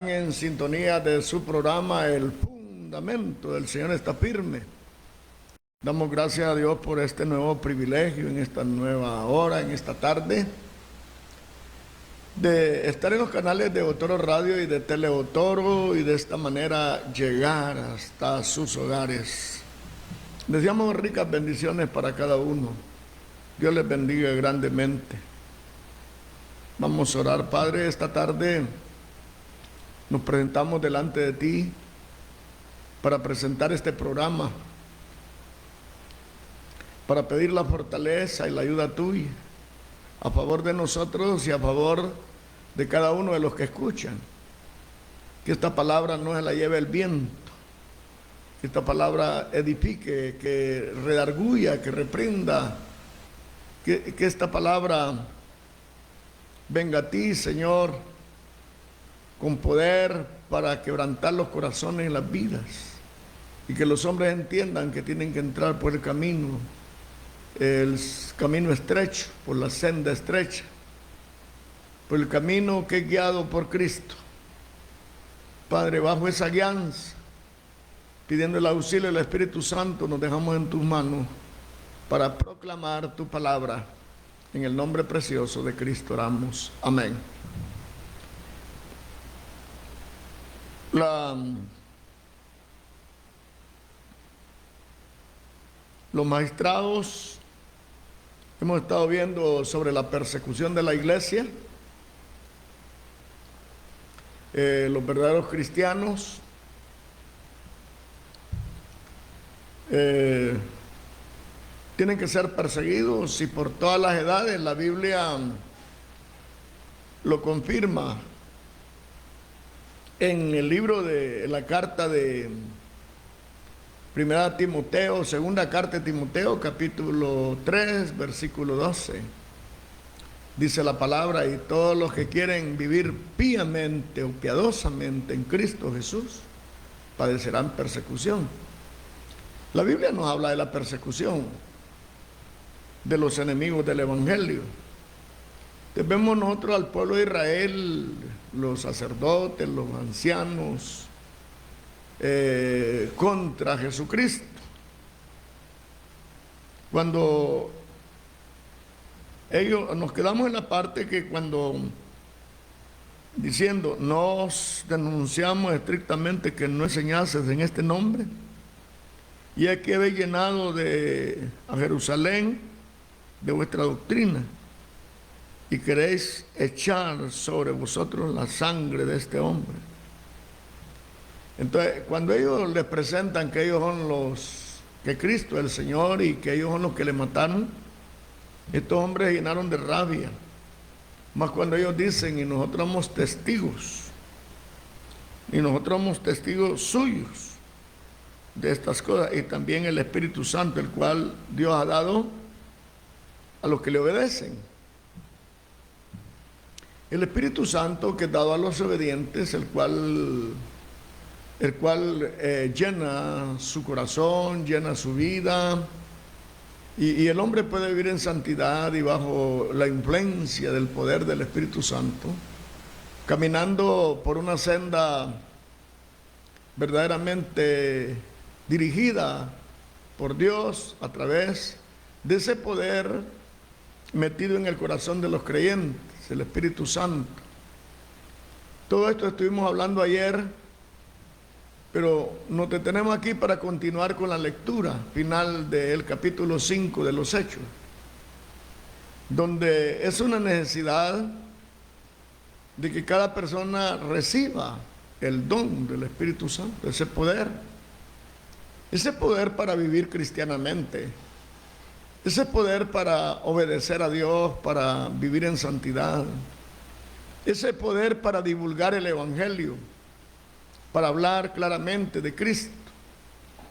En sintonía de su programa El Fundamento del Señor está firme. Damos gracias a Dios por este nuevo privilegio en esta nueva hora, en esta tarde, de estar en los canales de Otoro Radio y de Teleotoro y de esta manera llegar hasta sus hogares. Deseamos ricas bendiciones para cada uno. Dios les bendiga grandemente. Vamos a orar, Padre, esta tarde. Nos presentamos delante de ti para presentar este programa, para pedir la fortaleza y la ayuda tuya a favor de nosotros y a favor de cada uno de los que escuchan. Que esta palabra no se la lleve el viento, que esta palabra edifique, que redarguya, que reprenda, que esta palabra venga a ti, Señor, con poder para quebrantar los corazones y las vidas, y que los hombres entiendan que tienen que entrar por el camino estrecho, por la senda estrecha, por el camino que es guiado por Cristo. Padre, bajo esa guianza, pidiendo el auxilio del Espíritu Santo, nos dejamos en tus manos para proclamar tu palabra. En el nombre precioso de Cristo oramos. Amén. Los magistrados hemos estado viendo sobre la persecución de la iglesia. Los verdaderos cristianos tienen que ser perseguidos, y por todas las edades. La Biblia lo confirma en el libro de la carta de Primera Timoteo, segunda carta de Timoteo, capítulo 3, versículo 12. Dice la palabra: y todos los que quieren vivir piamente o piadosamente en Cristo Jesús padecerán persecución. La Biblia nos habla de la persecución de los enemigos del Evangelio. Vemos nosotros al pueblo de Israel, los sacerdotes, los ancianos, contra Jesucristo. Cuando nos quedamos en la parte que cuando diciendo, nos denunciamos estrictamente que no enseñases en este nombre, y es que habéis llenado a Jerusalén de vuestra doctrina, y queréis echar sobre vosotros la sangre de este hombre. Entonces, cuando ellos les presentan que ellos son que Cristo es el Señor y que ellos son los que le mataron, estos hombres se llenaron de rabia. Más cuando ellos dicen: y nosotros somos testigos, y nosotros somos testigos suyos de estas cosas, y también el Espíritu Santo, el cual Dios ha dado a los que le obedecen. El Espíritu Santo que es dado a los obedientes, el cual llena su corazón, llena su vida, y el hombre puede vivir en santidad y bajo la influencia del poder del Espíritu Santo, caminando por una senda verdaderamente dirigida por Dios a través de ese poder metido en el corazón de los creyentes, el Espíritu Santo. Todo esto estuvimos hablando ayer, pero nos detenemos aquí para continuar con la lectura final del capítulo 5 de los Hechos, donde es una necesidad de que cada persona reciba el don del Espíritu Santo, ese poder para vivir cristianamente, ese poder para obedecer a Dios, para vivir en santidad, ese poder para divulgar el Evangelio, para hablar claramente de Cristo,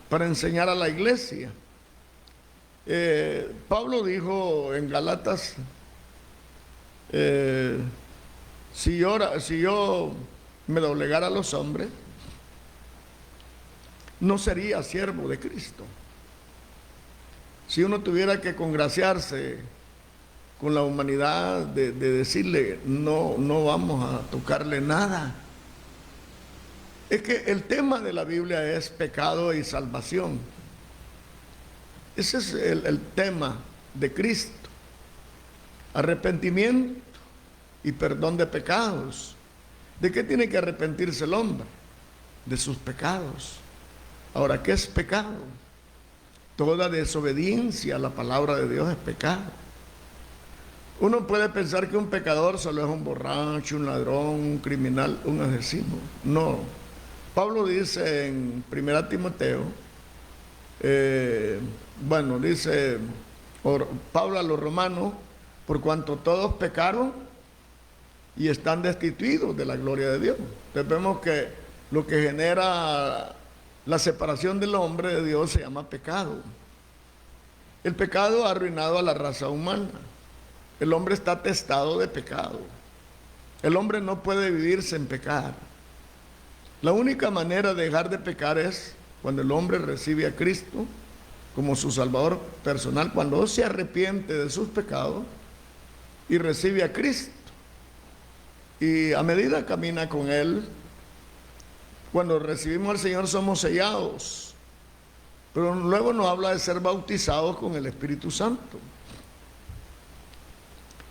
para enseñar a la iglesia. Pablo dijo en Galatas: si yo me doblegara a los hombres, no sería siervo de Cristo. Si uno tuviera que congraciarse con la humanidad de decirle: no vamos a tocarle nada, Es que el tema de la Biblia es pecado y salvación. Ese es el tema de Cristo. Arrepentimiento y perdón de pecados. ¿De qué tiene que arrepentirse el hombre? De sus pecados. Ahora, ¿qué es pecado? Toda desobediencia a la palabra de Dios es pecado. Uno puede pensar que un pecador solo es un borracho, un ladrón, un criminal, un asesino. No. Pablo dice en 1 Timoteo, dice Pablo a los romanos, por cuanto todos pecaron y están destituidos de la gloria de Dios. Entonces vemos que lo que genera la separación del hombre de Dios se llama pecado. El pecado ha arruinado a la raza humana. El hombre está atestado de pecado. El hombre no puede vivir sin pecar. La única manera de dejar de pecar es cuando el hombre recibe a Cristo como su Salvador personal, cuando se arrepiente de sus pecados y recibe a Cristo. Y a medida camina con Él, cuando recibimos al Señor somos sellados. Pero luego nos habla de ser bautizados con el Espíritu Santo.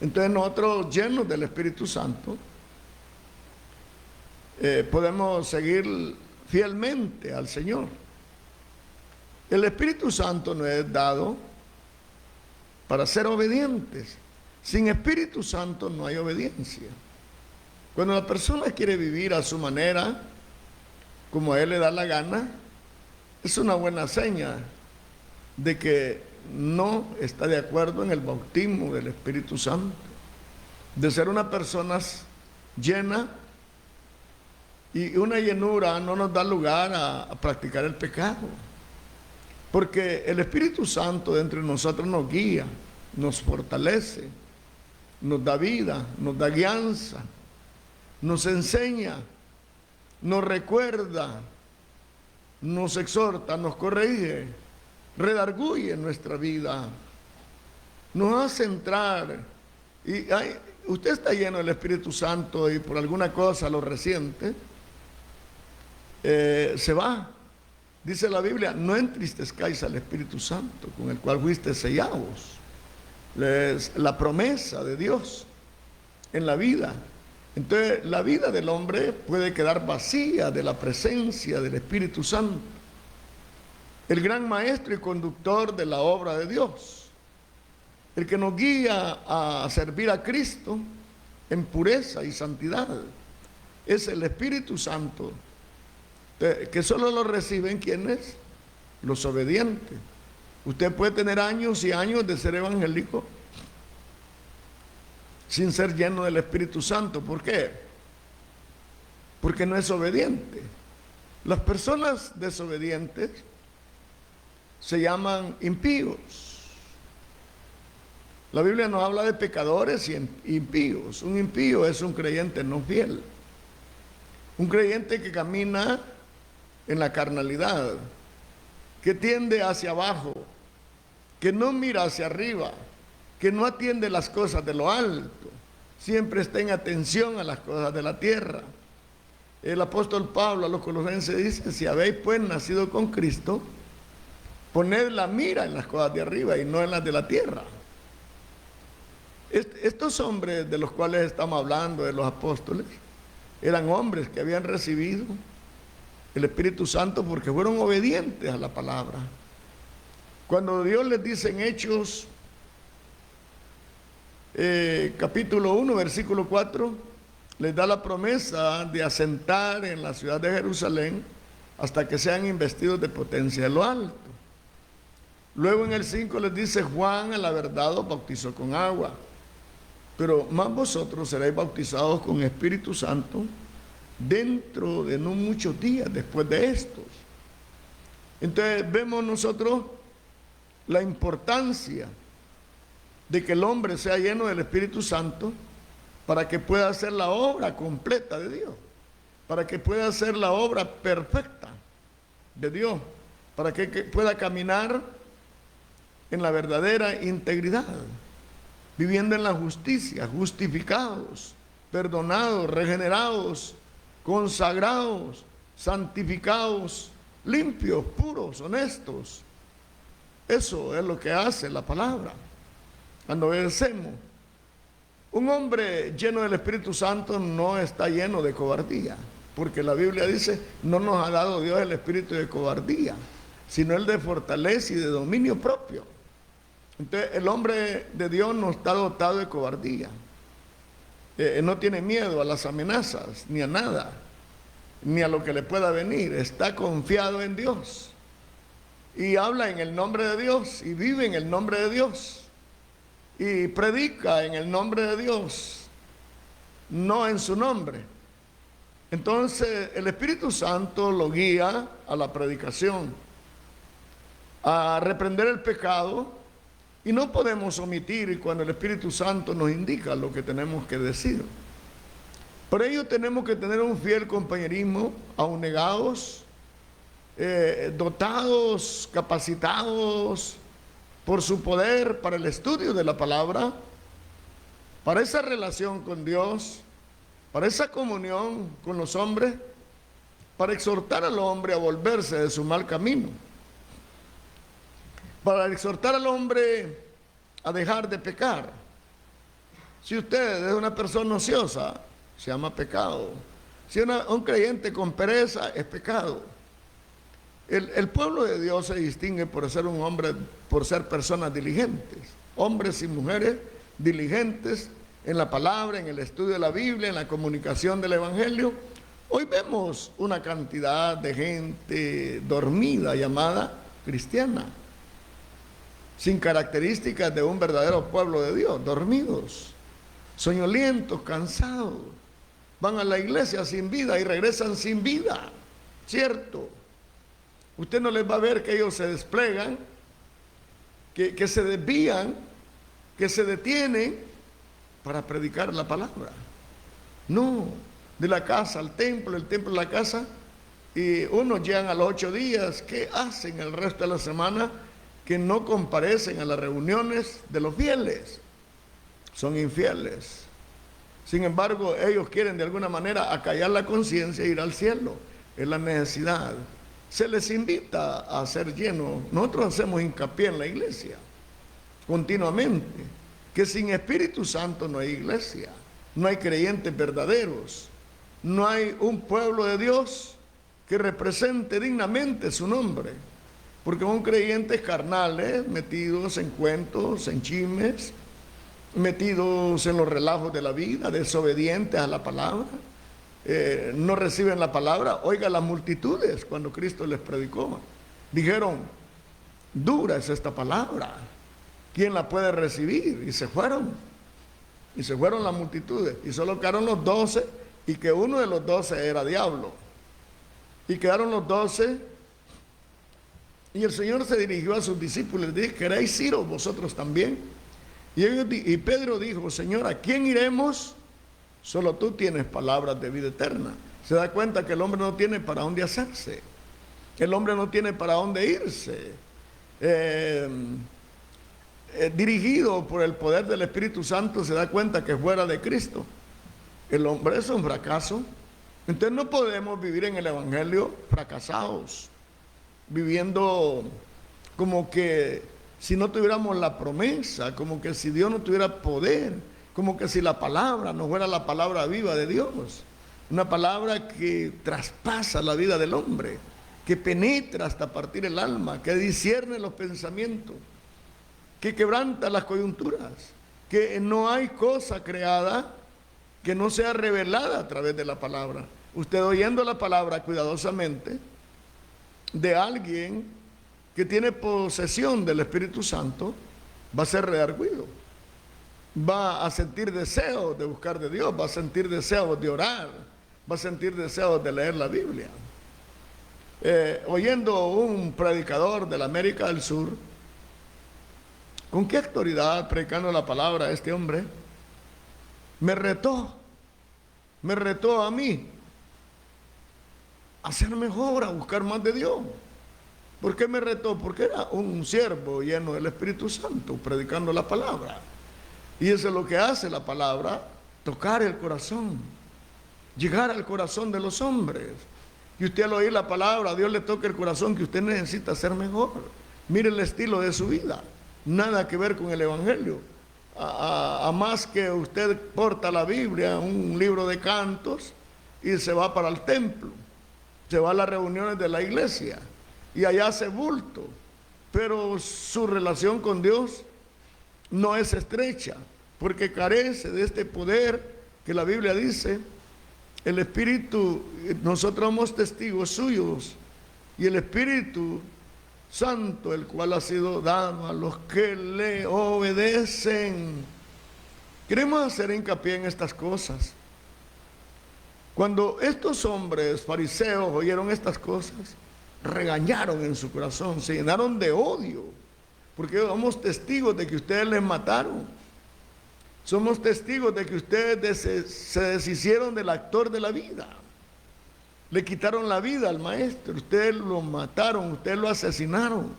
Entonces nosotros, llenos del Espíritu Santo, podemos seguir fielmente al Señor. El Espíritu Santo nos es dado para ser obedientes. Sin Espíritu Santo no hay obediencia. Cuando la persona quiere vivir a su manera, como a él le da la gana, es una buena seña de que no está de acuerdo en el bautismo del Espíritu Santo, de ser una persona llena, y una llenura no nos da lugar a practicar el pecado, porque el Espíritu Santo dentro de nosotros nos guía, nos fortalece, nos da vida, nos da guianza, nos enseña, nos recuerda, nos exhorta, nos corrige, redarguye nuestra vida, nos hace entrar. Y usted está lleno del Espíritu Santo y por alguna cosa lo resiente, se va. Dice la Biblia, no entristezcáis al Espíritu Santo, con el cual fuiste sellados. Es la promesa de Dios en la vida. Entonces la vida del hombre puede quedar vacía de la presencia del Espíritu Santo, el gran maestro y conductor de la obra de Dios, el que nos guía a servir a Cristo en pureza y santidad. Es el Espíritu Santo, que solo lo reciben quienes, los obedientes. Usted puede tener años y años de ser evangélico sin ser lleno del Espíritu Santo. ¿Por qué? Porque no es obediente. Las personas desobedientes se llaman impíos. La Biblia nos habla de pecadores y impíos. Un impío es un creyente no fiel, un creyente que camina en la carnalidad, que tiende hacia abajo, que no mira hacia arriba, que no atiende las cosas de lo alto, siempre está en atención a las cosas de la tierra. El apóstol Pablo a los Colosenses dice: si habéis pues nacido con Cristo, poned la mira en las cosas de arriba y no en las de la tierra. Estos hombres de los cuales estamos hablando, de los apóstoles, eran hombres que habían recibido el Espíritu Santo porque fueron obedientes a la palabra. Cuando Dios les dice en Hechos capítulo 1, versículo 4, les da la promesa de asentar en la ciudad de Jerusalén hasta que sean investidos de potencia de lo alto. Luego en el 5 les dice: Juan a la verdad os bautizó con agua, pero más vosotros seréis bautizados con Espíritu Santo dentro de no muchos días después de estos. Entonces vemos nosotros la importancia de que el hombre sea lleno del Espíritu Santo para que pueda hacer la obra completa de Dios, para que pueda hacer la obra perfecta de Dios, para que pueda caminar en la verdadera integridad, viviendo en la justicia, justificados, perdonados, regenerados, consagrados, santificados, limpios, puros, honestos. Eso es lo que hace la palabra cuando obedecemos. Un hombre lleno del Espíritu Santo no está lleno de cobardía, porque la Biblia dice, no nos ha dado Dios el espíritu de cobardía, sino el de fortaleza y de dominio propio. Entonces, el hombre de Dios no está dotado de cobardía. No tiene miedo a las amenazas, ni a nada, ni a lo que le pueda venir. Está confiado en Dios. Y habla en el nombre de Dios, y vive en el nombre de Dios. Y predica en el nombre de Dios, no en su nombre. Entonces, el Espíritu Santo lo guía a la predicación, a reprender el pecado, y no podemos omitir cuando el Espíritu Santo nos indica lo que tenemos que decir. Por ello tenemos que tener un fiel compañerismo, abnegados, dotados, capacitados por su poder para el estudio de la palabra, para esa relación con Dios, para esa comunión con los hombres, para exhortar al hombre a volverse de su mal camino, para exhortar al hombre a dejar de pecar. Si usted es una persona ociosa, se llama pecado. Si un creyente con pereza, es pecado. El pueblo de Dios se distingue por ser un hombre, por ser personas diligentes, hombres y mujeres diligentes en la palabra, en el estudio de la Biblia, en la comunicación del Evangelio. Hoy vemos una cantidad de gente dormida llamada cristiana, sin características de un verdadero pueblo de Dios, dormidos, soñolientos, cansados, van a la iglesia sin vida y regresan sin vida, ¿cierto? Usted no les va a ver que ellos se desplegan, que se desvían, que se detienen para predicar la palabra. No, de la casa al templo, el templo a la casa, y unos llegan a los 8 días. ¿Qué hacen el resto de la semana? Que no comparecen a las reuniones de los fieles. Son infieles. Sin embargo, ellos quieren de alguna manera acallar la conciencia e ir al cielo. Es la necesidad. Se les invita a ser llenos. Nosotros hacemos hincapié en la iglesia continuamente, que sin Espíritu Santo no hay iglesia, no hay creyentes verdaderos, no hay un pueblo de Dios que represente dignamente su nombre, porque son creyentes carnales, metidos en cuentos, en chismes, metidos en los relajos de la vida, desobedientes a la palabra. No reciben la palabra. Oiga, las multitudes cuando Cristo les predicó dijeron, dura es esta palabra, ¿quién la puede recibir? Y se fueron las multitudes, y solo quedaron los 12, y que uno de los 12 era diablo, y quedaron los 12, y el Señor se dirigió a sus discípulos y dijo, ¿queréis iros vosotros también? Y Pedro dijo, Señor, ¿a quién iremos? Solo tú tienes palabras de vida eterna. Se da cuenta que el hombre no tiene para dónde hacerse. El hombre no tiene para dónde irse. Dirigido por el poder del Espíritu Santo, se da cuenta que fuera de Cristo el hombre es un fracaso. Entonces no podemos vivir en el Evangelio fracasados, viviendo como que si no tuviéramos la promesa, como que si Dios no tuviera poder, como que si la palabra no fuera la palabra viva de Dios, una palabra que traspasa la vida del hombre, que penetra hasta partir el alma, que discierne los pensamientos, que quebranta las coyunturas, que no hay cosa creada que no sea revelada a través de la palabra. Usted oyendo la palabra cuidadosamente de alguien que tiene posesión del Espíritu Santo, va a ser redarguido, va a sentir deseos de buscar de Dios, va a sentir deseos de orar, va a sentir deseos de leer la Biblia. Oyendo un predicador de la América del Sur, ¿con qué autoridad predicando la palabra este hombre? Me retó a mí a ser mejor, a buscar más de Dios. ¿Por qué me retó? Porque era un siervo lleno del Espíritu Santo, predicando la palabra. Y eso es lo que hace la palabra, tocar el corazón, llegar al corazón de los hombres. que usted al oír la palabra, Dios le toque el corazón, que usted necesita ser mejor. Mire el estilo de su vida, nada que ver con el Evangelio. A más que usted porta la Biblia, un libro de cantos, y se va para el templo, se va a las reuniones de la iglesia, y allá hace bulto, pero su relación con Dios no es estrecha, porque carece de este poder que la Biblia dice. El Espíritu, nosotros somos testigos suyos, y el Espíritu Santo, el cual ha sido dado a los que le obedecen. Queremos hacer hincapié en estas cosas. Cuando estos hombres fariseos oyeron estas cosas, regañaron en su corazón, se llenaron de odio, porque somos testigos de que ustedes les mataron. Somos testigos de que ustedes se deshicieron del actor de la vida. Le quitaron la vida al maestro, ustedes lo mataron, ustedes lo asesinaron.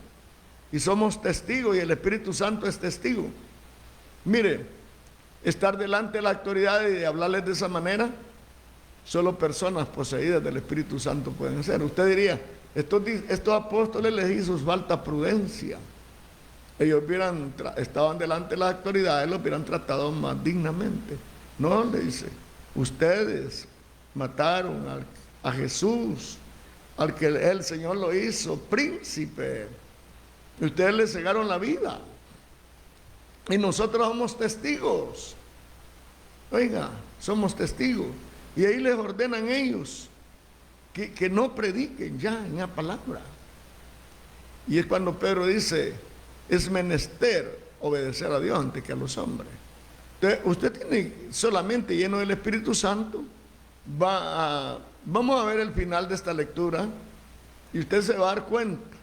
Y somos testigos, y el Espíritu Santo es testigo. Mire, estar delante de la autoridad y de hablarles de esa manera, solo personas poseídas del Espíritu Santo pueden ser. Usted diría, estos apóstoles les hizo falta prudencia. Ellos estaban delante de las autoridades, los hubieran tratado más dignamente. No, le dice, ustedes mataron a Jesús, al que el Señor lo hizo príncipe. Ustedes le cegaron la vida. Y nosotros somos testigos. Oiga, somos testigos. Y ahí les ordenan ellos que no prediquen ya en la palabra. Y es cuando Pedro dice, es menester obedecer a Dios antes que a los hombres. Entonces, usted tiene solamente lleno del Espíritu Santo, vamos a ver el final de esta lectura, y usted se va a dar cuenta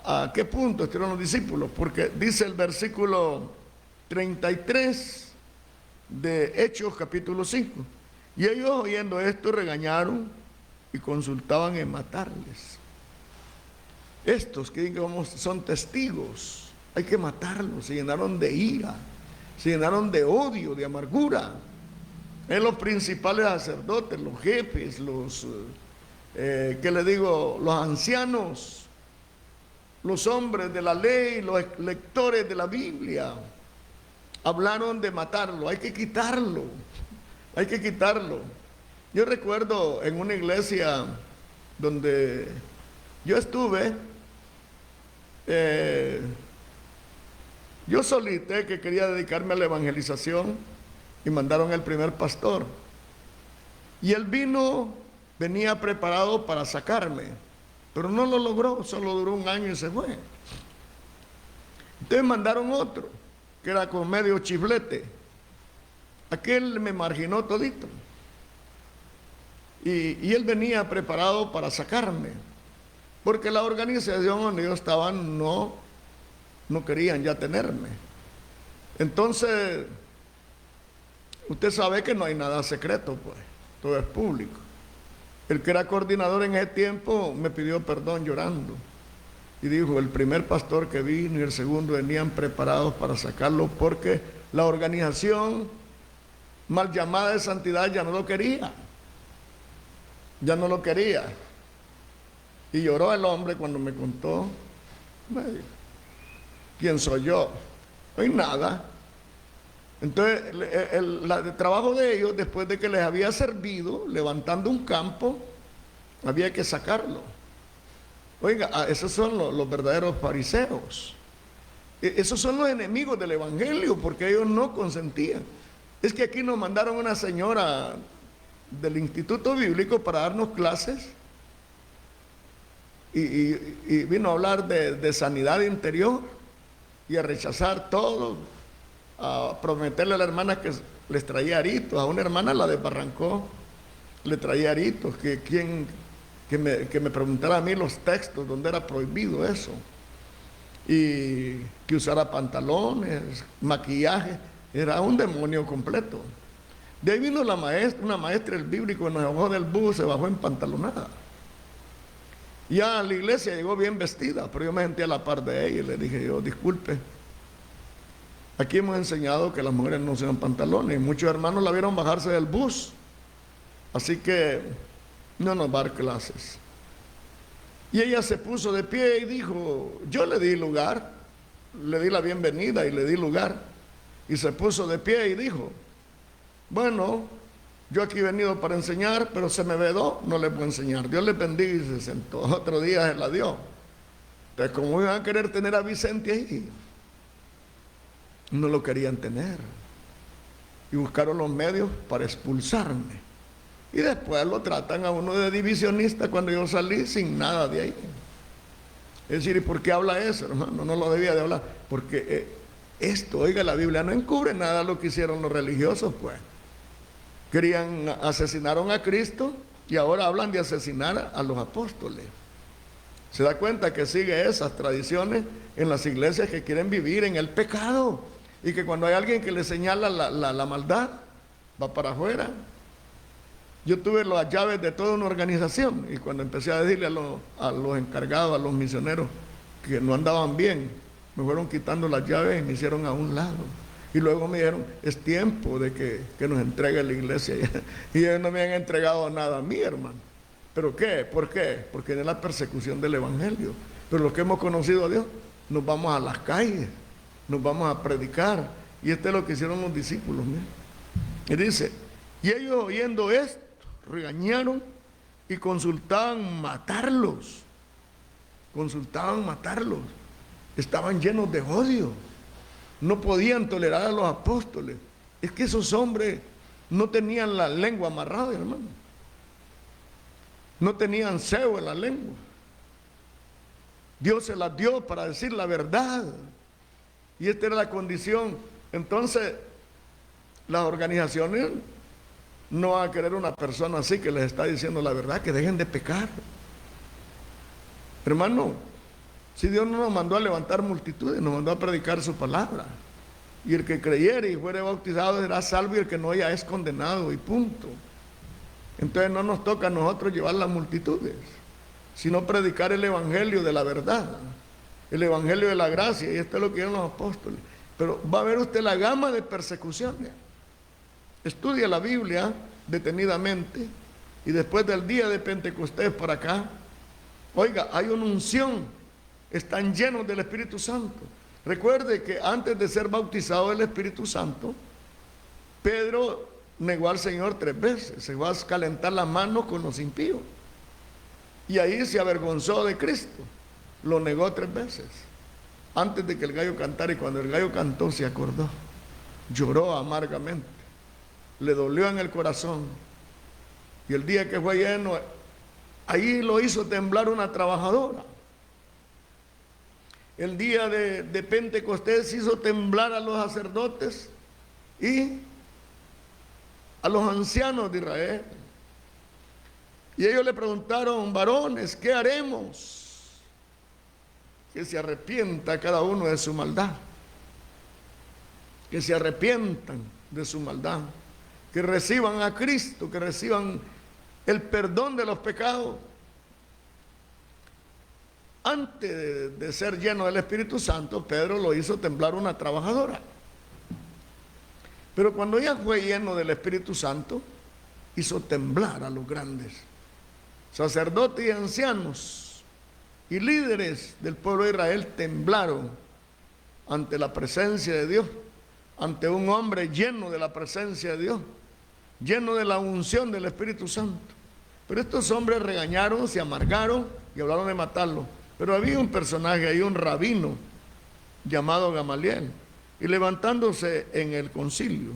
a qué punto estuvieron los discípulos, porque dice el versículo 33 de Hechos capítulo 5, y ellos oyendo esto regañaron y consultaban en matarles. Estos que digamos son testigos, hay que matarlos. Se llenaron de ira, se llenaron de odio, de amargura. Los principales sacerdotes, los jefes, los ancianos, los hombres de la ley, los lectores de la Biblia, hablaron de matarlo. Hay que quitarlo, hay que quitarlo. Yo recuerdo en una iglesia donde yo estuve, yo solicité que quería dedicarme a la evangelización y mandaron el primer pastor. Y él venía preparado para sacarme, pero no lo logró, solo duró un año y se fue. Entonces mandaron otro, que era con medio chiflete. Aquel me marginó todito. Y él venía preparado para sacarme, porque la organización donde yo estaba no querían ya tenerme. Entonces, usted sabe que no hay nada secreto, pues, todo es público. El que era coordinador en ese tiempo me pidió perdón llorando y dijo, el primer pastor que vino y el segundo venían preparados para sacarlo porque la organización mal llamada de santidad ya no lo quería. Ya no lo quería. Y lloró el hombre cuando me contó. Me dijo, ¿quién soy yo? No hay nada. Entonces, el trabajo de ellos, después de que les había servido, levantando un campo, había que sacarlo. Oiga, esos son los verdaderos fariseos. Esos son los enemigos del Evangelio, porque ellos no consentían. Es que aquí nos mandaron una señora del Instituto Bíblico para darnos clases y vino a hablar de sanidad interior y a rechazar todo, a prometerle a la hermana que les traía aritos. A una hermana la desbarrancó, le traía aritos, que me preguntara a mí los textos donde era prohibido eso, y que usara pantalones, maquillaje. Era un demonio completo. De ahí vino una maestra del bíblico, nos bajó del bus, se bajó en pantalonada. Ya a la iglesia llegó bien vestida, pero yo me senté a la par de ella y le dije yo, disculpe, aquí hemos enseñado que las mujeres no usan pantalones. Muchos hermanos la vieron bajarse del bus Así que no nos va a dar clases. Y ella se puso de pie y dijo, yo le di lugar, le di la bienvenida y le di lugar. Y se puso de pie y dijo, bueno, yo aquí he venido para enseñar, pero se me vedó, no les voy a enseñar. Dios le bendiga y se sentó. Otro día se la dio. Entonces, ¿cómo iban a querer tener a Vicente ahí? No lo querían tener. Y buscaron los medios para expulsarme. Y después lo tratan a uno de divisionista cuando yo salí sin nada de ahí. Es decir, ¿y por qué habla eso, hermano? No lo debía de hablar. Porque esto, oiga, la Biblia no encubre nada lo que hicieron los religiosos, pues. Asesinaron a Cristo y ahora hablan de asesinar a los apóstoles. Se da cuenta que sigue esas tradiciones en las iglesias que quieren vivir en el pecado y que cuando hay alguien que le señala la maldad, va para afuera. Yo tuve las llaves de toda una organización y cuando empecé a decirle a los encargados, a los misioneros que no andaban bien, me fueron quitando las llaves y me hicieron a un lado. Y luego me dijeron, es tiempo de que nos entregue la iglesia. Y ellos no me han entregado nada a mí, hermano. ¿Pero qué? ¿Por qué? Porque es la persecución del evangelio. Pero los que hemos conocido a Dios, nos vamos a las calles, nos vamos a predicar. Y esto es lo que hicieron los discípulos. Mira. Y dice, y ellos oyendo esto, regañaron y consultaban matarlos. Consultaban matarlos. Estaban llenos de odio. No podían tolerar a los apóstoles. Es que esos hombres no tenían la lengua amarrada, hermano. No tenían cebo en la lengua. Dios se las dio para decir la verdad. Y esta era la condición. Entonces, las organizaciones no van a querer una persona así que les está diciendo la verdad, que dejen de pecar. Hermano, si Dios no nos mandó a levantar multitudes, nos mandó a predicar su palabra. Y el que creyere y fuere bautizado será salvo y el que no ya es condenado y punto. Entonces no nos toca a nosotros llevar las multitudes, sino predicar el evangelio de la verdad, el evangelio de la gracia, y esto es lo que dieron los apóstoles. Pero va a ver usted la gama de persecuciones. Estudia la Biblia detenidamente y después del día de Pentecostés para acá, oiga, hay una unción, están llenos del Espíritu Santo. Recuerde que antes de ser bautizado del Espíritu Santo, Pedro negó al Señor 3 veces, se va a calentar las manos con los impíos. Y ahí se avergonzó de Cristo, lo negó 3 veces, antes de que el gallo cantara, y cuando el gallo cantó se acordó, lloró amargamente, le dolió en el corazón, y el día que fue lleno, ahí lo hizo temblar una trabajadora. El día de Pentecostés hizo temblar a los sacerdotes y a los ancianos de Israel. Y ellos le preguntaron, varones, ¿qué haremos? Que se arrepienta cada uno de su maldad. Que se arrepientan de su maldad. Que reciban a Cristo, que reciban el perdón de los pecados. Antes de ser lleno del Espíritu Santo, Pedro lo hizo temblar una trabajadora. Pero cuando ella fue lleno del Espíritu Santo, hizo temblar a los grandes sacerdotes y ancianos y líderes del pueblo de Israel. Temblaron ante la presencia de Dios, ante un hombre lleno de la presencia de Dios, lleno de la unción del Espíritu Santo. Pero estos hombres regañaron, se amargaron y hablaron de matarlo. Pero había un personaje ahí, un rabino llamado Gamaliel, y levantándose en el concilio,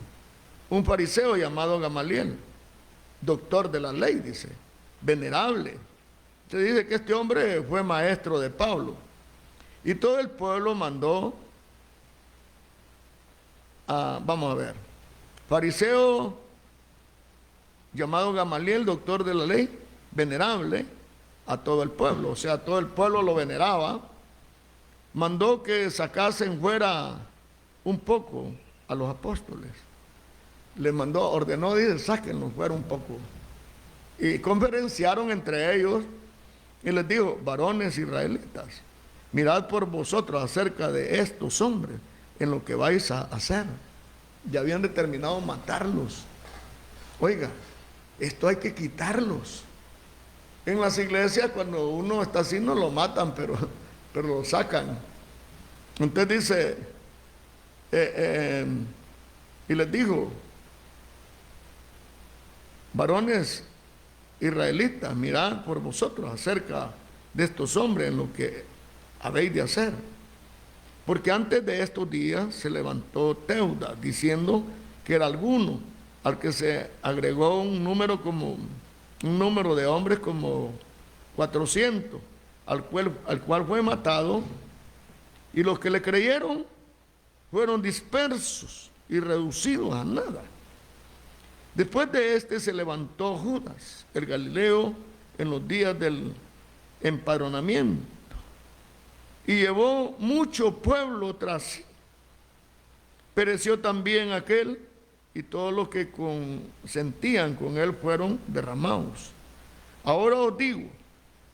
un fariseo llamado Gamaliel, doctor de la ley, dice, venerable. Se dice que este hombre fue maestro de Pablo. Y todo el pueblo mandó vamos a ver, fariseo llamado Gamaliel, doctor de la ley, venerable a todo el pueblo, o sea, todo el pueblo lo veneraba, mandó que sacasen fuera un poco a los apóstoles. Les mandó, ordenó, dice, sáquenlos fuera un poco. Y conferenciaron entre ellos y les dijo, varones israelitas, mirad por vosotros acerca de estos hombres en lo que vais a hacer. Ya habían determinado matarlos. Oiga, Esto hay que quitarlos. En las iglesias cuando uno está así no lo matan, pero lo sacan. Entonces dice, y les dijo, varones israelitas, mirad por vosotros acerca de estos hombres en lo que habéis de hacer. Porque antes de estos días se levantó Teuda, diciendo que era alguno, al que se agregó un número de hombres como 400, al cual fue matado, y los que le creyeron fueron dispersos y reducidos a nada. Después de este se levantó Judas, el Galileo, en los días del empadronamiento, y llevó mucho pueblo tras sí. Pereció también aquel, y todos los que consentían con él fueron derramados. Ahora os digo,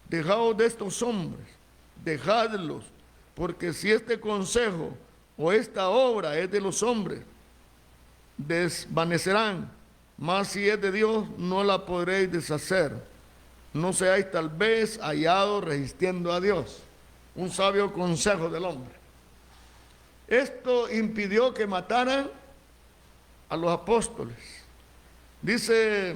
dejaos de estos hombres, dejadlos, porque si este consejo o esta obra es de los hombres, desvanecerán, mas si es de Dios, no la podréis deshacer. No seáis tal vez hallados resistiendo a Dios. Un sabio consejo del hombre. Esto impidió que mataran a los apóstoles. Dice,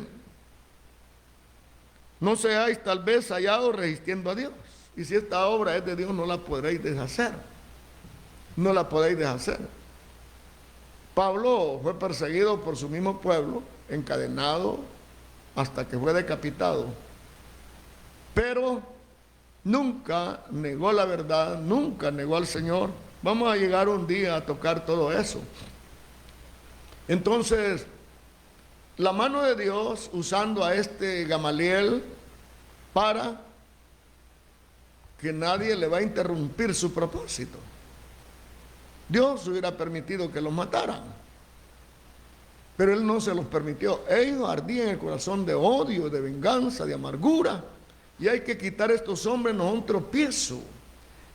no seáis tal vez hallados resistiendo a Dios. Y si esta obra es de Dios, no la podréis deshacer. No la podéis deshacer. Pablo fue perseguido por su mismo pueblo, encadenado hasta que fue decapitado. Pero nunca negó la verdad, nunca negó al Señor. Vamos a llegar un día a tocar todo eso. Entonces, la mano de Dios usando a este Gamaliel para que nadie le va a interrumpir su propósito. Dios hubiera permitido que los mataran, pero Él no se los permitió. Ellos ardían en el corazón de odio, de venganza, de amargura, y hay que quitar a estos hombres, no un tropiezo.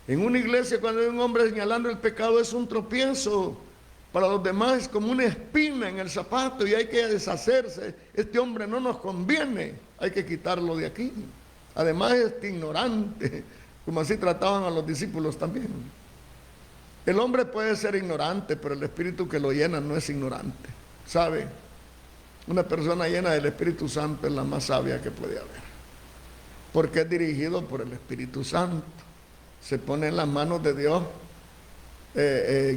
En una iglesia, cuando hay un hombre señalando el pecado, es un tropiezo. Para los demás es como una espina en el zapato y hay que deshacerse. Este hombre no nos conviene, hay que quitarlo de aquí. Además es ignorante, como así trataban a los discípulos también. El hombre puede ser ignorante, pero el Espíritu que lo llena no es ignorante. ¿Sabe? Una persona llena del Espíritu Santo es la más sabia que puede haber, porque es dirigido por el Espíritu Santo. Se pone en las manos de Dios,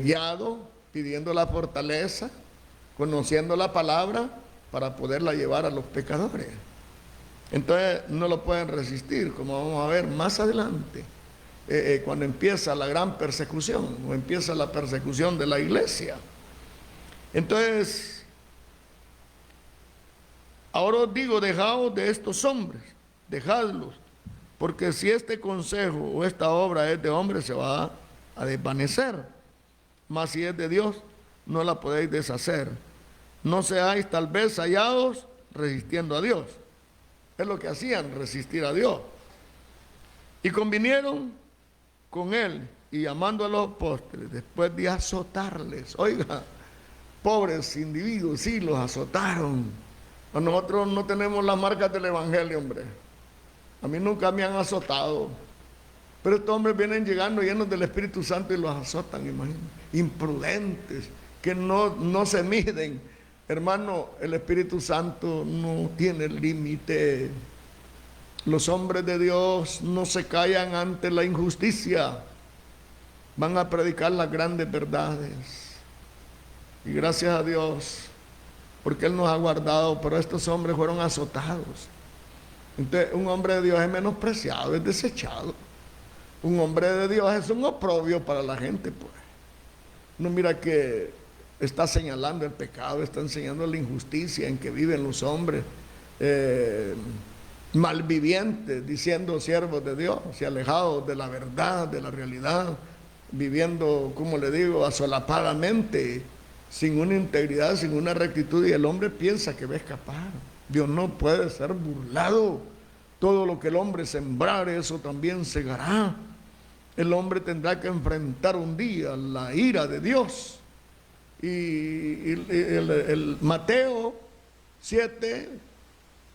guiado, pidiendo la fortaleza, conociendo la palabra para poderla llevar a los pecadores. Entonces no lo pueden resistir, como vamos a ver más adelante, cuando empieza la gran persecución, o empieza la persecución de la iglesia. Entonces, ahora os digo, dejaos de estos hombres, dejadlos, porque si este consejo o esta obra es de hombre, se va a desvanecer. Mas si es de Dios, no la podéis deshacer. No seáis tal vez hallados resistiendo a Dios. Es lo que hacían, resistir a Dios. Y convinieron con él, y llamando a los apóstoles, después de azotarles. Oiga, pobres individuos, sí, los azotaron. Nosotros no tenemos las marcas del evangelio, hombre. A mí nunca me han azotado. Pero estos hombres vienen llegando llenos del Espíritu Santo y los azotan, imagínense. Imprudentes, que no se miden. Hermano, el Espíritu Santo no tiene límite. Los hombres de Dios no se callan ante la injusticia. Van a predicar las grandes verdades. Y gracias a Dios, porque Él nos ha guardado, pero estos hombres fueron azotados. Entonces, un hombre de Dios es menospreciado, es desechado. Un hombre de Dios es un oprobio para la gente, pues. No mira que está señalando el pecado, está enseñando la injusticia en que viven los hombres malvivientes, diciendo siervos de Dios, y alejados de la verdad, de la realidad, viviendo, como le digo, asolapadamente, sin una integridad, sin una rectitud, y el hombre piensa que va a escapar. Dios no puede ser burlado. Todo lo que el hombre sembrare, eso también segará. El hombre tendrá que enfrentar un día la ira de Dios. Y el Mateo 7,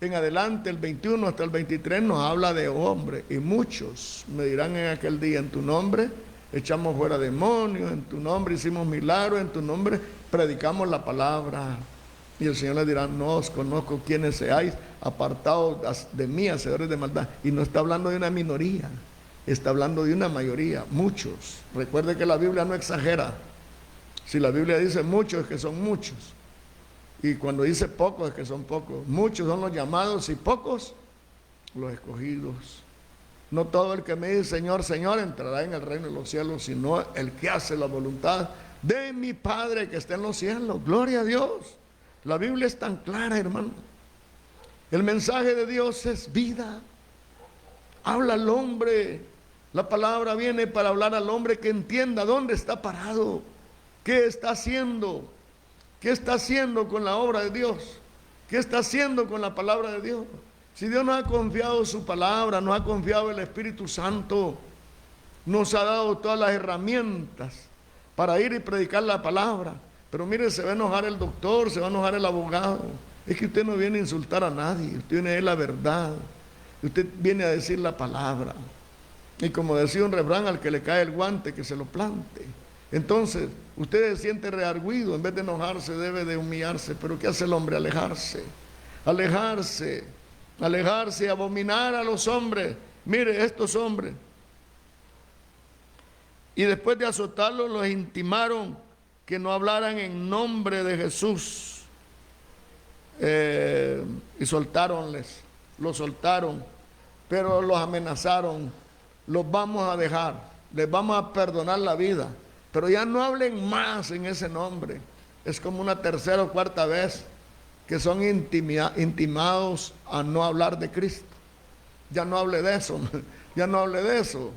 en adelante, el 21 hasta el 23, nos habla de hombre. Y muchos me dirán en aquel día: en tu nombre echamos fuera demonios, en tu nombre hicimos milagros, en tu nombre predicamos la palabra. Y el Señor les dirá: no os conozco quiénes seáis, apartados de mí, hacedores de maldad. Y no está hablando de una minoría, está hablando de una mayoría, muchos. Recuerde que la Biblia no exagera. Si la Biblia dice muchos, es que son muchos. Y cuando dice pocos, es que son pocos. Muchos son los llamados y pocos los escogidos. No todo el que me dice Señor, Señor entrará en el reino de los cielos, sino el que hace la voluntad de mi Padre que está en los cielos. Gloria a Dios. La Biblia es tan clara, hermano. El mensaje de Dios es vida. Habla al hombre. La palabra viene para hablar al hombre que entienda dónde está parado, qué está haciendo. ¿Qué está haciendo con la obra de Dios? ¿Qué está haciendo con la palabra de Dios? Si Dios nos ha confiado su palabra, nos ha confiado el Espíritu Santo, nos ha dado todas las herramientas para ir y predicar la palabra. Pero mire, se va a enojar el doctor, se va a enojar el abogado. Es que usted no viene a insultar a nadie, usted viene a decir la verdad, usted viene a decir la palabra. Y como decía un refrán: al que le cae el guante, que se lo plante. Entonces, usted se siente reargüido, en vez de enojarse debe de humillarse. Pero ¿qué hace el hombre? Alejarse, alejarse, alejarse, abominar a los hombres. Mire, estos hombres. Y después de azotarlos, los intimaron que no hablaran en nombre de Jesús. Y soltáronles, los soltaron, pero los amenazaron: los vamos a dejar, les vamos a perdonar la vida, pero ya no hablen más en ese nombre. Es como una tercera o cuarta vez que son intimados a no hablar de Cristo. Ya no hable de eso, ya no hable de eso,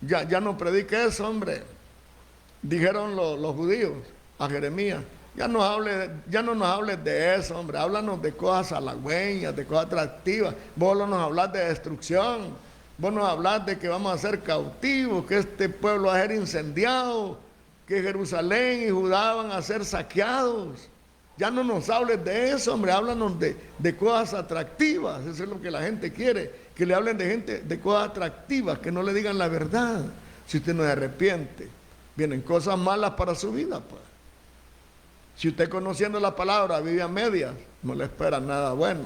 ya no predique eso, hombre. Dijeron los judíos a Jeremías: ya no nos hables de eso, hombre, háblanos de cosas halagüeñas, de cosas atractivas. Vos no nos hablas de destrucción, vos nos hablas de que vamos a ser cautivos, que este pueblo va a ser incendiado, que Jerusalén y Judá van a ser saqueados. Ya no nos hables de eso, hombre, háblanos de cosas atractivas. Eso es lo que la gente quiere, que le hablen de cosas atractivas, que no le digan la verdad. Si usted no se arrepiente, vienen cosas malas para su vida, pues. Si usted, conociendo la palabra, vive a medias, no le espera nada bueno.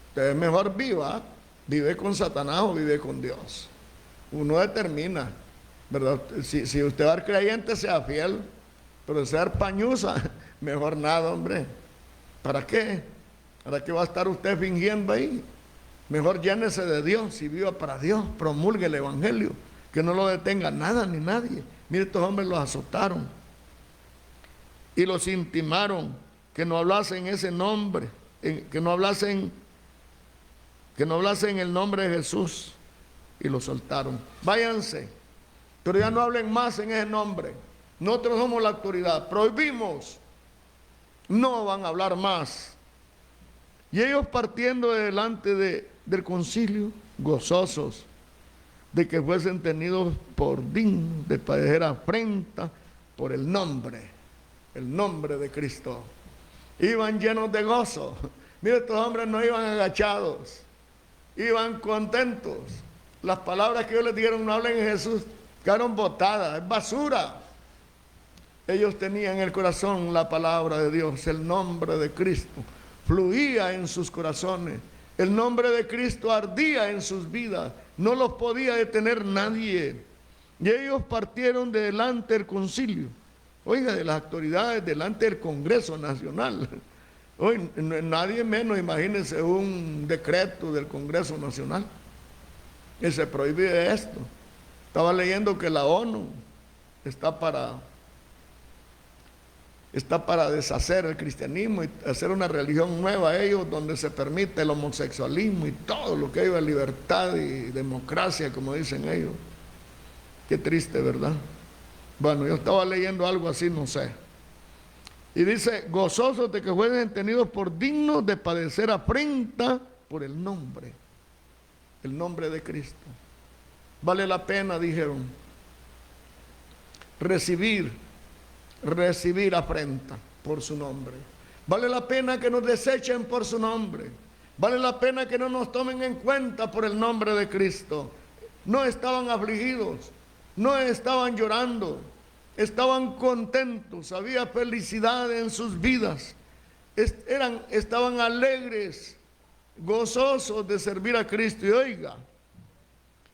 Usted mejor vive con Satanás o vive con Dios. Uno determina, ¿verdad? Si usted va a ser creyente, sea fiel, pero ser pañusa, mejor nada, hombre. ¿Para qué? ¿Para qué va a estar usted fingiendo ahí? Mejor llénese de Dios y viva para Dios, promulgue el evangelio, que no lo detenga nada ni nadie. Mire, estos hombres los azotaron y los intimaron que no hablasen ese nombre, que no hablasen el nombre de Jesús, y los soltaron. Váyanse, pero ya no hablen más en ese nombre. Nosotros somos la autoridad, prohibimos, no van a hablar más. Y ellos, partiendo delante del concilio, gozosos de que fuesen tenidos por dignos de padecer afrenta por el nombre de Cristo, iban llenos de gozo. Mira, estos hombres no iban agachados, iban contentos. Las palabras que ellos les dijeron: no hablen en Jesús, quedaron botadas, es basura. Ellos tenían en el corazón la palabra de Dios, el nombre de Cristo fluía en sus corazones, el nombre de Cristo ardía en sus vidas, no los podía detener nadie. Y ellos partieron de delante del concilio, oiga, de las autoridades, delante del Congreso Nacional. Hoy nadie menos, imagínense un decreto del Congreso Nacional que se prohíbe esto. Estaba leyendo que la ONU está para deshacer el cristianismo y hacer una religión nueva a ellos, donde se permite el homosexualismo y todo lo que hay, libertad y democracia, como dicen ellos. Qué triste, ¿verdad? Bueno, yo estaba leyendo algo así, no sé. Y dice: gozosos de que fuesen tenidos por dignos de padecer afrenta por el nombre de Cristo. Vale la pena, dijeron, recibir afrenta por su nombre. Vale la pena que nos desechen por su nombre. Vale la pena que no nos tomen en cuenta por el nombre de Cristo. No estaban afligidos, no estaban llorando, estaban contentos, había felicidad en sus vidas. Estaban alegres, gozosos de servir a Cristo. Y oiga,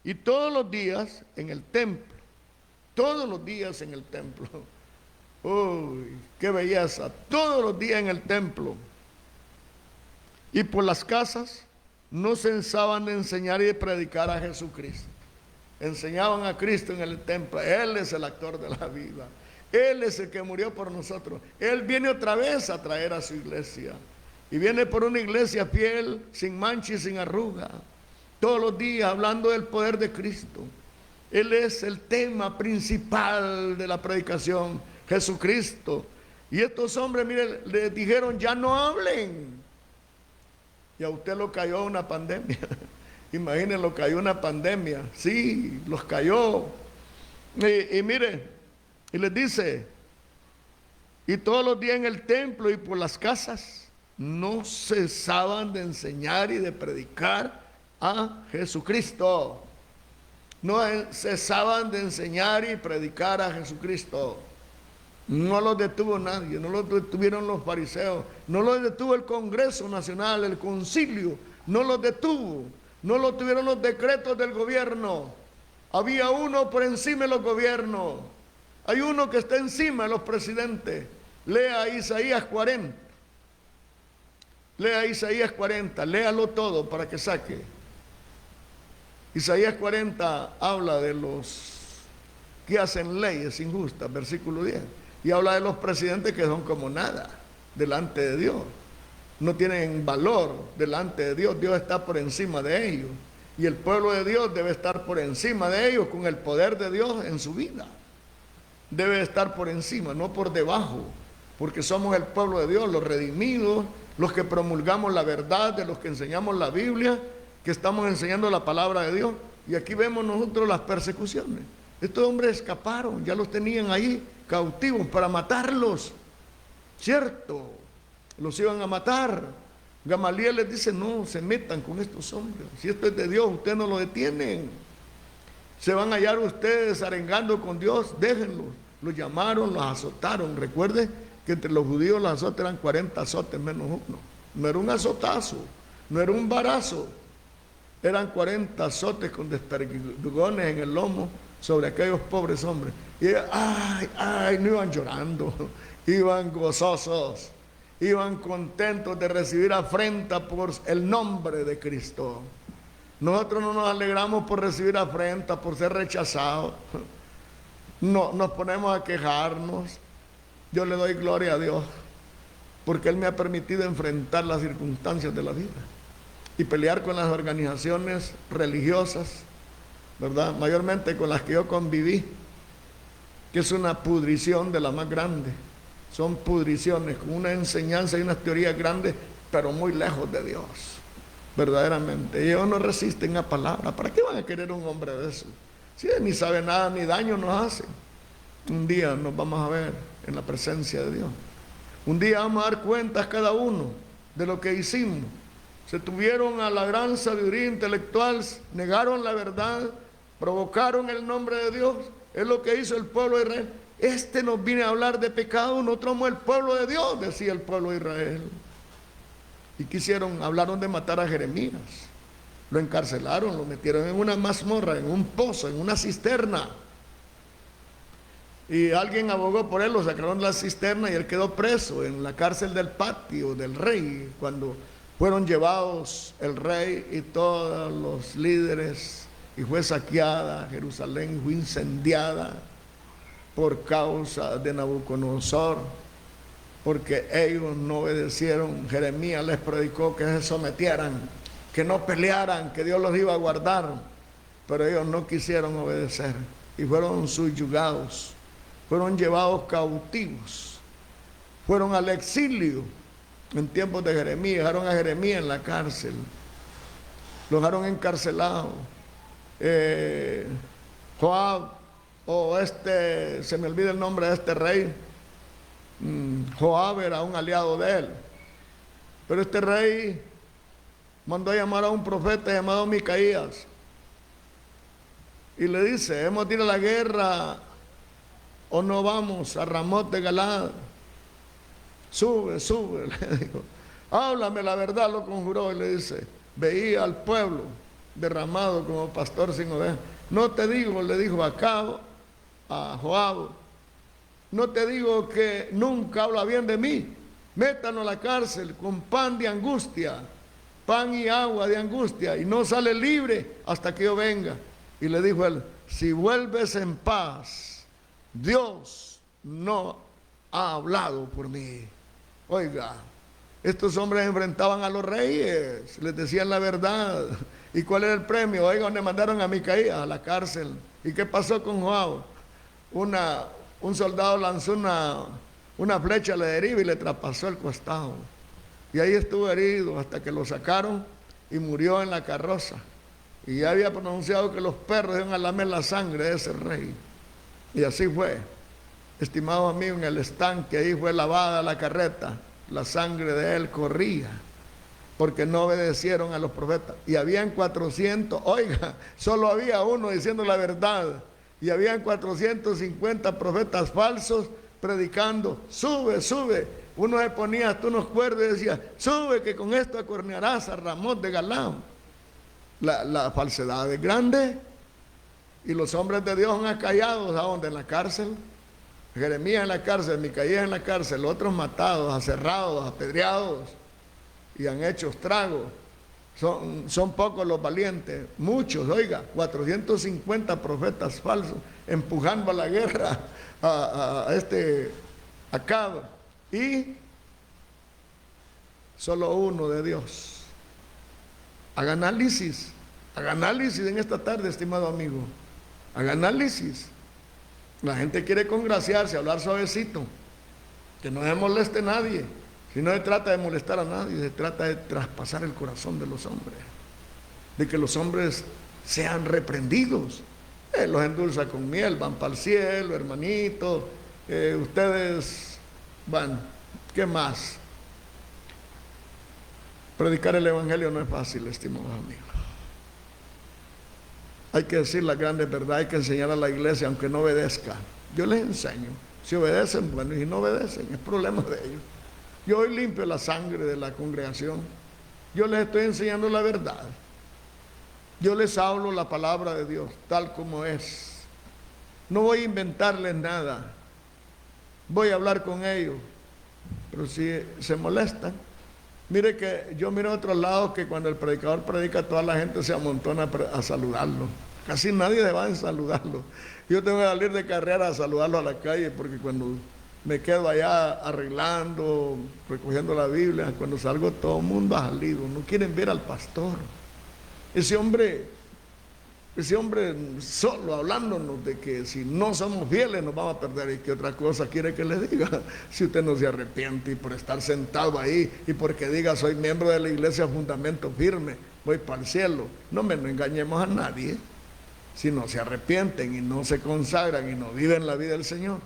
y todos los días en el templo, todos los días en el templo. Uy, qué belleza, todos los días en el templo. Y por las casas no cesaban de enseñar y de predicar a Jesucristo. Enseñaban a Cristo en el templo. Él es el actor de la vida. Él es el que murió por nosotros. Él viene otra vez a traer a su iglesia. Y viene por una iglesia fiel, sin mancha y sin arruga. Todos los días hablando del poder de Cristo. Él es el tema principal de la predicación, Jesucristo. Y estos hombres, miren, le dijeron, ya no hablen. Y a usted lo cayó una pandemia. Imagínense, lo cayó una pandemia. Sí, los cayó. Y mire, y les dice, y todos los días en el templo y por las casas no cesaban de enseñar y de predicar a Jesucristo. No cesaban de enseñar y predicar a Jesucristo. No los detuvo nadie, no los detuvieron los fariseos, no los detuvo el Congreso Nacional, el concilio, no los detuvo, no los tuvieron los decretos del gobierno. Había uno por encima de los gobiernos, hay uno que está encima de los presidentes. Lea Isaías 40, lea Isaías 40, léalo todo para que saque. Isaías 40 habla de los que hacen leyes injustas, versículo 10. Y habla de los presidentes que son como nada delante de Dios. No tienen valor delante de Dios. Dios está por encima de ellos. Y el pueblo de Dios debe estar por encima de ellos con el poder de Dios en su vida. Debe estar por encima, no por debajo. Porque somos el pueblo de Dios, los redimidos, los que promulgamos la verdad, de los que enseñamos la Biblia, que estamos enseñando la palabra de Dios. Y aquí vemos nosotros las persecuciones. Estos hombres escaparon, ya los tenían ahí cautivos para matarlos, ¿cierto? Los iban a matar. Gamaliel les dice, no se metan con estos hombres, si esto es de Dios, ustedes no lo detienen. Se van a hallar ustedes arengando con Dios, déjenlos. Los llamaron, los azotaron. Recuerde que entre los judíos los azotes eran 40 azotes menos uno. No era un azotazo, no era un varazo, eran 40 azotes con desperdigones en el lomo sobre aquellos pobres hombres. Y no iban llorando, iban gozosos, iban contentos de recibir afrenta por el nombre de Cristo. Nosotros no nos alegramos por recibir afrenta, por ser rechazados. No, nos ponemos a quejarnos. Yo le doy gloria a Dios, porque Él me ha permitido enfrentar las circunstancias de la vida y pelear con las organizaciones religiosas, ¿verdad? Mayormente con las que yo conviví, que es una pudrición de la más grande. Son pudriciones con una enseñanza y unas teorías grandes, pero muy lejos de Dios, verdaderamente. Ellos no resisten a palabra. ¿Para qué van a querer un hombre de eso? Si él ni sabe nada, ni daño nos hace. Un día nos vamos a ver en la presencia de Dios. Un día vamos a dar cuentas cada uno de lo que hicimos. Se tuvieron a la gran sabiduría intelectual, negaron la verdad, provocaron el nombre de Dios. Es lo que hizo el pueblo de Israel. Este nos viene a hablar de pecado, nosotros somos el pueblo de Dios, decía el pueblo de Israel. Y hablaron de matar a Jeremías. Lo encarcelaron, lo metieron en una mazmorra, en un pozo, en una cisterna. Y alguien abogó por él, lo sacaron de la cisterna y él quedó preso en la cárcel del patio del rey, cuando fueron llevados el rey y todos los líderes, y fue saqueada Jerusalén, fue incendiada por causa de Nabucodonosor, porque ellos no obedecieron. Jeremías les predicó que se sometieran, que no pelearan, que Dios los iba a guardar, pero ellos no quisieron obedecer y fueron subyugados, fueron llevados cautivos, fueron al exilio. En tiempos de Jeremías, dejaron a Jeremías en la cárcel, lo dejaron encarcelado. Joab, se me olvida el nombre de este rey, Joab era un aliado de él, pero este rey mandó a llamar a un profeta llamado Micaías y le dice, ¿hemos de ir a la guerra o no vamos a Ramot de Galaad? Sube, sube, le dijo. Háblame la verdad, lo conjuró y le dice, veía al pueblo derramado como pastor sin ovejas. No te digo, le dijo a Joab, no te digo que nunca habla bien de mí. Métanos a la cárcel con pan de angustia, pan y agua de angustia, y no sale libre hasta que yo venga. Y le dijo él, si vuelves en paz, Dios no ha hablado por mí. Oiga, estos hombres enfrentaban a los reyes, les decían la verdad. ¿Y cuál era el premio? Oiga, donde mandaron a Micaías a la cárcel. ¿Y qué pasó con Joab? Un soldado lanzó una flecha a la deriva y le traspasó el costado. Y ahí estuvo herido hasta que lo sacaron y murió en la carroza. Y ya había pronunciado que los perros iban a lamer la sangre de ese rey. Y así fue. Estimado amigo, en el estanque ahí fue lavada la carreta. La sangre de él corría porque no obedecieron a los profetas. Y habían 400, oiga, solo había uno diciendo la verdad. Y habían 450 profetas falsos predicando, sube, sube. Uno se ponía hasta unos cuerdos y decía, sube que con esto acornearás a Ramot de Galaad. La falsedad es grande. Y los hombres de Dios son acallados, ¿a dónde? En la cárcel. Jeremías en la cárcel, Micaías en la cárcel, otros matados, aserrados, apedreados y han hecho estragos. Son pocos los valientes, muchos, oiga, 450 profetas falsos empujando a la guerra a Acab, y solo uno de Dios. Haga análisis en esta tarde, estimado amigo, haga análisis. La gente quiere congraciarse, hablar suavecito, que no se moleste nadie. Si no se trata de molestar a nadie, se trata de traspasar el corazón de los hombres, de que los hombres sean reprendidos. Los endulza con miel, van para el cielo, hermanito, ustedes van, ¿qué más? Predicar el evangelio no es fácil, estimados amigos. Hay que decir la grande verdad, hay que enseñar a la iglesia, aunque no obedezca. Yo les enseño. Si obedecen, bueno, y si no obedecen, es problema de ellos. Yo hoy limpio la sangre de la congregación. Yo les estoy enseñando la verdad. Yo les hablo la palabra de Dios, tal como es. No voy a inventarles nada. Voy a hablar con ellos. Pero si se molestan, mire que yo miro a otros lados que cuando el predicador predica, toda la gente se amontona a saludarlo. Casi nadie se va a saludarlo. Yo tengo que salir de carrera a saludarlo a la calle, porque cuando me quedo allá arreglando, recogiendo la Biblia, cuando salgo todo el mundo ha salido. No quieren ver al pastor. Ese hombre solo hablándonos de que si no somos fieles nos vamos a perder. ¿Y qué otra cosa quiere que le diga? Si usted no se arrepiente y por estar sentado ahí y porque diga soy miembro de la iglesia Fundamento Firme, voy para el cielo. No engañemos a nadie. Si no se arrepienten y no se consagran y no viven la vida del Señor,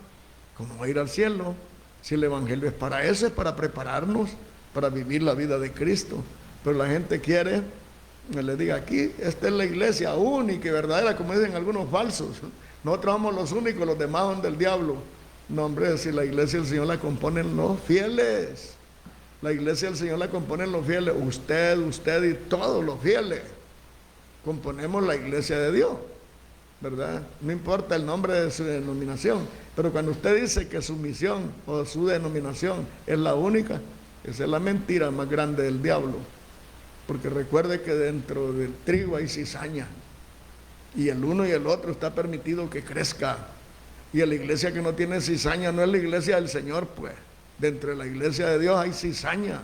¿cómo va a ir al cielo? Si el evangelio es para eso, es para prepararnos para vivir la vida de Cristo. Pero la gente quiere, le diga aquí, esta es la iglesia única y verdadera, como dicen algunos falsos. Nosotros somos los únicos, los demás son del diablo. No, hombre, si la iglesia del Señor la componen los fieles. La iglesia del Señor la componen los fieles. Usted y todos los fieles. Componemos la iglesia de Dios, ¿verdad? No importa el nombre de su denominación. Pero cuando usted dice que su misión o su denominación es la única, esa es la mentira más grande del diablo. Porque recuerde que dentro del trigo hay cizaña. Y el uno y el otro está permitido que crezca. Y en la iglesia que no tiene cizaña no es la iglesia del Señor, pues. Dentro de la iglesia de Dios hay cizaña.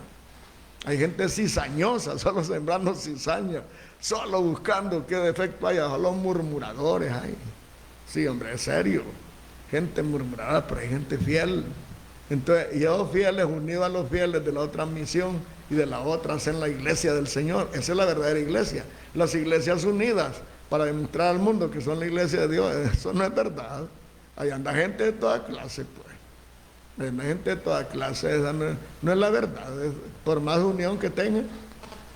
Hay gente cizañosa, solo sembrando cizaña, solo buscando qué defecto haya, solo murmuradores hay. Sí, hombre, es serio. Gente murmurada, pero hay gente fiel. Entonces, y esos fieles unidos a los fieles de la otra misión y de la otra hacen la iglesia del Señor. Esa es la verdadera iglesia. Las iglesias unidas para demostrar al mundo que son la iglesia de Dios, eso no es verdad. Ahí anda gente de toda clase, pues. Hay gente de toda clase, esa no es la verdad. Por más unión que tengan,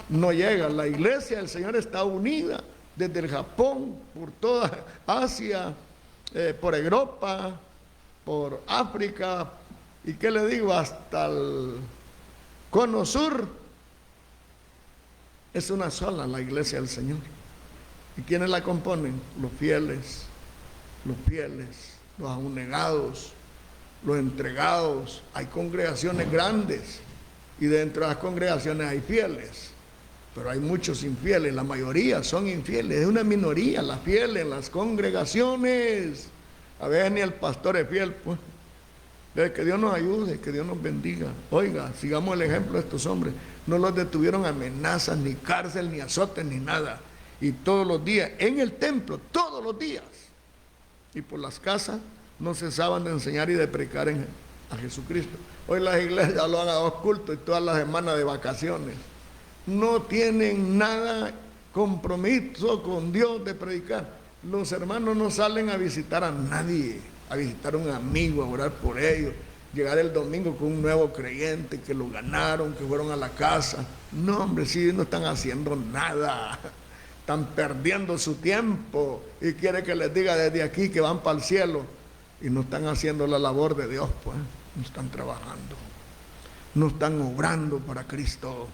no llega. La iglesia del Señor está unida desde el Japón, por toda Asia, por Europa, por África, y qué le digo, hasta el cono sur. Es una sola la iglesia del Señor. ¿Y quiénes la componen? Los fieles, los abnegados, los entregados. Hay congregaciones grandes y dentro de las congregaciones hay fieles, pero hay muchos infieles, la mayoría son infieles, es una minoría las fieles en las congregaciones. A veces ni el pastor es fiel, pues. Que Dios nos ayude, que Dios nos bendiga. Oiga, sigamos el ejemplo de estos hombres. No los detuvieron amenazas, ni cárcel, ni azotes, ni nada. Y todos los días, en el templo, todos los días, y por las casas, no cesaban de enseñar y de predicar a Jesucristo. Hoy las iglesias lo han a 2 cultos y todas las semanas de vacaciones. No tienen nada compromiso con Dios de predicar. Los hermanos no salen a visitar a nadie, a visitar a un amigo, a orar por ellos, llegar el domingo con un nuevo creyente, que lo ganaron, que fueron a la casa. No, hombre, sí, no están haciendo nada. Están perdiendo su tiempo y quiere que les diga desde aquí que van para el cielo y no están haciendo la labor de Dios, pues. No están trabajando, no están obrando para Cristo.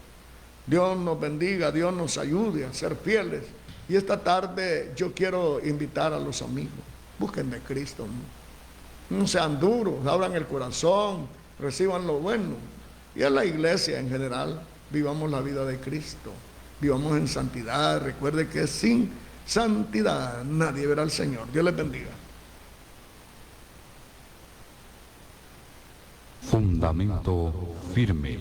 Dios nos bendiga, Dios nos ayude a ser fieles. Y esta tarde yo quiero invitar a los amigos, busquen de Cristo, no sean duros, abran el corazón, reciban lo bueno. Y a la iglesia en general, vivamos la vida de Cristo, vivamos en santidad. Recuerde que sin santidad nadie verá al Señor. Dios les bendiga. Fundamento firme.